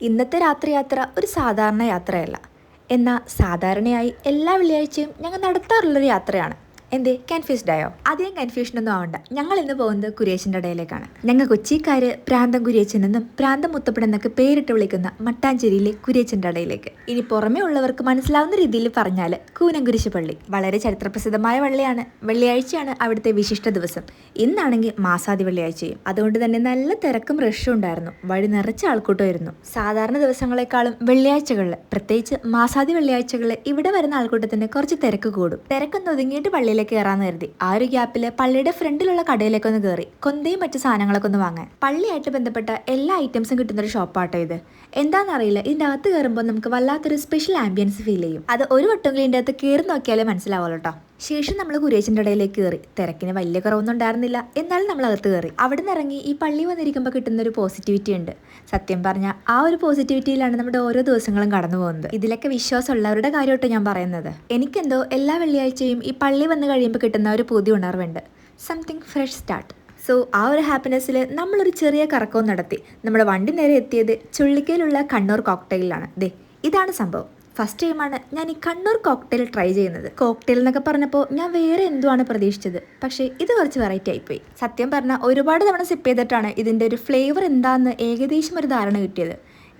ഇന്നത്തെ രാത്രി യാത്ര ഒരു സാധാരണ യാത്രയല്ല. എന്നാൽ സാധാരണയായി എല്ലാ വെള്ളിയാഴ്ചയും ഞങ്ങൾ നടത്താറുള്ളൊരു യാത്രയാണ്. എന്തേ കൺഫ്യൂസ്ഡ് ആയോ? അധികം കൺഫ്യൂഷനൊന്നും ആവണ്ട. ഞങ്ങൾ ഇന്ന് പോകുന്നത് കുരിയച്ചൻ്റെ ഇടയിലേക്കാണ്. ഞങ്ങൾ കൊച്ചിക്കാര് പ്രാന്തം കുരിയച്ചൻ എന്നും പ്രാന്തം മുത്തപ്പൻ എന്നൊക്കെ പേരിട്ട് വിളിക്കുന്ന മട്ടാഞ്ചേരിയിലെ കുരിയച്ചൻ്റെ ഇടയിലേക്ക്. ഇനി പുറമേ ഉള്ളവർക്ക് മനസ്സിലാവുന്ന രീതിയിൽ പറഞ്ഞാൽ കൂനംകുരിശ് പള്ളി വളരെ ചരിത്രപ്രസിദ്ധമായ പള്ളിയാണ്. വെള്ളിയാഴ്ചയാണ് അവിടുത്തെ വിശിഷ്ട ദിവസം. ഇന്നാണെങ്കിൽ മാസാദി വെള്ളിയാഴ്ചയും. അതുകൊണ്ട് തന്നെ നല്ല തിരക്കും റഷും ഉണ്ടായിരുന്നു. വഴി നിറച്ച ആൾക്കൂട്ടമായിരുന്നു. സാധാരണ ദിവസങ്ങളെക്കാളും വെള്ളിയാഴ്ചകളിൽ, പ്രത്യേകിച്ച് മാസാദി വെള്ളിയാഴ്ചകളിൽ ഇവിടെ വരുന്ന ആൾക്കൂട്ടത്തിന് കുറച്ച് തിരക്ക് കൂടും. തിരക്കൊന്ന് ഒതുങ്ങിയിട്ട് പള്ളിയിലേക്ക് കയറാന്ന് കരുതി ആ ഒരു ഗ്യാപ്പില് പള്ളിയുടെ ഫ്രണ്ടിലുള്ള കടയിലേക്ക് ഒന്ന് കയറി കൊന്തയും മറ്റു സാധനങ്ങളൊക്കെ ഒന്ന് വാങ്ങാൻ. പള്ളിയായിട്ട് ബന്ധപ്പെട്ട എല്ലാ ഐറ്റംസും കിട്ടുന്ന ഒരു ഷോപ്പാട്ടോ ഇത്. എന്താണെന്നറിയില്ല, ഇതിൻ്റെ അകത്ത് കയറുമ്പോൾ നമുക്ക് വല്ലാത്തൊരു സ്പെഷ്യൽ ആംബിയൻസ് ഫീൽ ചെയ്യും. അത് ഒരു വട്ടമെങ്കിലും ഇതിൻ്റെ അകത്ത് കയറി നോക്കിയാലേ മനസ്സിലാവുള്ളൂ കേട്ടോ. ശേഷം നമ്മൾ കുരിയച്ചൻ്റെ ഇടയിലേക്ക് കയറി. തിരക്കിന് വലിയ കുറവൊന്നും ഉണ്ടായിരുന്നില്ല. എന്നാലും നമ്മൾ അകത്ത് കയറി. അവിടെ നിന്ന് ഇറങ്ങി ഈ പള്ളി വന്നിരിക്കുമ്പോൾ കിട്ടുന്ന ഒരു പോസിറ്റിവിറ്റി ഉണ്ട്. സത്യം പറഞ്ഞാൽ ആ ഒരു പോസിറ്റിവിറ്റിയിലാണ് നമ്മുടെ ഓരോ ദിവസങ്ങളും കടന്നു പോകുന്നത്. ഇതിലൊക്കെ വിശ്വാസമുള്ളവരുടെ കാര്യമായിട്ട് ഞാൻ പറയുന്നത്. എനിക്കെന്തോ എല്ലാ വെള്ളിയാഴ്ചയും ഈ പള്ളി വന്ന് കഴിയുമ്പോൾ കിട്ടുന്ന ഒരു പുതിയ ഉണർവുണ്ട്. Something fresh start. സോ ആ ഒരു ഹാപ്പിനെസ്സിൽ നമ്മളൊരു ചെറിയ കറക്കവും നടത്തി. നമ്മുടെ വണ്ടി നേരെ എത്തിയത് ചുള്ളിക്കയിലുള്ള കണ്ണൂർ കോക്ടെയിലാണ്. ദേ ഇതാണ് സംഭവം. ഫസ്റ്റ് ടൈമാണ് ഞാൻ ഈ കണ്ണൂർ കോക്ടെയിൽ ട്രൈ ചെയ്യുന്നത്. കോക്ടെയിൽ എന്നൊക്കെ പറഞ്ഞപ്പോൾ ഞാൻ വേറെ എന്തുവാണ് പ്രതീക്ഷിച്ചത്. പക്ഷേ ഇത് കുറച്ച് വെറൈറ്റി ആയിപ്പോയി. സത്യം പറഞ്ഞാൽ ഒരുപാട് തവണ സിപ്പ് ചെയ്തിട്ടാണ് ഇതിൻ്റെ ഒരു ഫ്ലേവർ എന്താണെന്ന് ഏകദേശം ഒരു ധാരണ കിട്ടിയത്.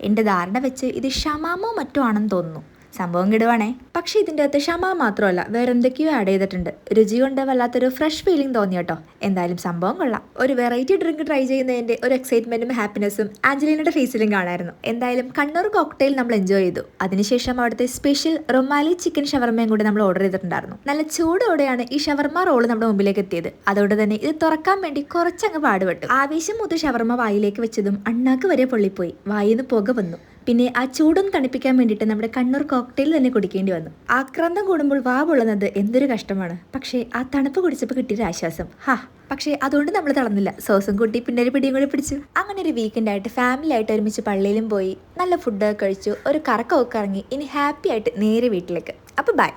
എൻ്റെ ധാരണ വെച്ച് ഇത് ഷമാമോ മറ്റോ ആണെന്ന് തോന്നുന്നു. സംഭവം കിടുവാണേ. പക്ഷേ ഇതിൻ്റെ അകത്ത് ഷമാ മാത്രമല്ല, വേറെ എന്തൊക്കെയോ ആഡ് ചെയ്തിട്ടുണ്ട്. രുചി കൊണ്ട് വല്ലാത്തൊരു ഫ്രഷ് ഫീലിംഗ് തോന്നി കേട്ടോ. എന്തായാലും സംഭവം കൊള്ളാം. ഒരു വെറൈറ്റി ഡ്രിങ്ക് ട്രൈ ചെയ്യുന്നതിൻ്റെ ഒരു എക്സൈറ്റ്മെൻറ്റും ഹാപ്പിനെസ്സും ആഞ്ചലീനയുടെ ഫേസിലും കാണായിരുന്നു. എന്തായാലും കണ്ണൂർ കോക്ടെയിൽ നമ്മൾ എൻജോയ് ചെയ്തു. അതിനുശേഷം അവിടുത്തെ സ്പെഷ്യൽ റൊമാലി ചിക്കൻ ഷവർമയും കൂടി നമ്മൾ ഓർഡർ ചെയ്തിട്ടുണ്ടായിരുന്നു. നല്ല ചൂടോടെയാണ് ഈ ഷവർമ റോള് നമ്മുടെ മുമ്പിലേക്ക് എത്തിയത്. അതുകൊണ്ട് തന്നെ ഇത് തുറക്കാൻ വേണ്ടി കുറച്ചങ്ങ് പാടുപെട്ടു. ആവേശം മൂത്ത് ഷവർമ വായിലേക്ക് വെച്ചതും അണ്ണാക്ക് വരെ പൊള്ളിപ്പോയി. വായിന്ന് പുക വന്നു. പിന്നെ ആ ചൂടൊന്ന് തണുപ്പിക്കാൻ വേണ്ടിയിട്ട് നമ്മുടെ കണ്ണൂർ കോക്ടെയിൽ തന്നെ കുടിക്കേണ്ടി വന്നു. ആക്രാന്തം കൂടുമ്പോൾ വാ പൊള്ളുന്നത് എന്തൊരു കഷ്ടമാണ്. പക്ഷേ ആ തണുപ്പ് കുടിച്ചപ്പോൾ കിട്ടിയൊരു ആശ്വാസം. പക്ഷേ അതുകൊണ്ട് നമ്മൾ തളർന്നില്ല. സോസും കൂട്ടി പിന്നെ ഒരു പിടിയും കൂടി പിടിച്ചു. അങ്ങനെ ഒരു വീക്കെൻഡായിട്ട് ഫാമിലി ആയിട്ട് ഒരുമിച്ച് പള്ളിയിലും പോയി നല്ല ഫുഡൊക്കെ കഴിച്ചു. ഒരു കറക്കമൊക്കെ ഇറങ്ങി ഇനി ഹാപ്പി ആയിട്ട് നേരെ വീട്ടിലേക്ക്. അപ്പോൾ ബൈ.